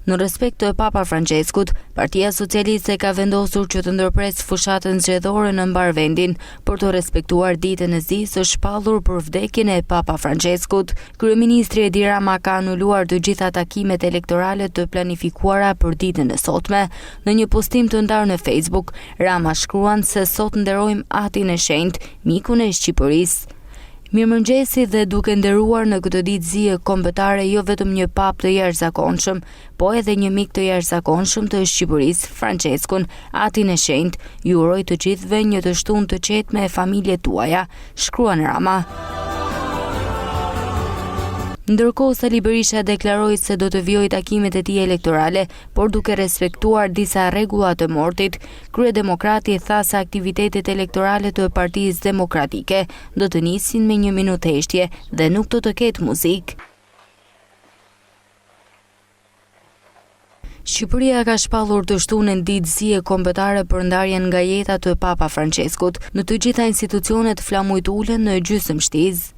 Në respekt të Papa Franceskut, Partia Socialiste ka vendosur që të ndërpres fushatën zgjedhore në mbar vendin për të respektuar ditën e zi së shpallur për vdekjen e Papa Franceskut. Kryeministri Edi Rama ka anuluar të gjitha takimet elektorale të planifikuara për ditën e sotme. Në një postim të ndarë në Facebook, Rama shkruan se sot nderojmë Atin e Shenjtë, mikun e Shqipërisë. Mirëmëngjesi dhe duke nderuar në këtë ditë zije kombëtare jo vetëm një pap të jashtëzakonshëm, po edhe një mik të jashtëzakonshëm të Shqipërisë, Franceskun, Atin e Shenjtë, ju uroj të gjithëve një të shtunë të qetë me familjet tuaja, shkruan Rama. Ndërkohë, Sali Berisha deklaroi se do të vijojë takimet e tij elektorale, por duke respektuar disa rregulla të mortit. Kryedemokrati tha se aktivitetet elektorale të Partisë Demokratike do të nisin me 1 minutë heshtje dhe nuk do të ketë muzikë. Shqipëria ka shpallur të shtunën ditë zije kombëtare për ndarjen nga jeta të Papa Franceskut. Në të gjitha institucionet flamujt ulën në gjysmë shtiz.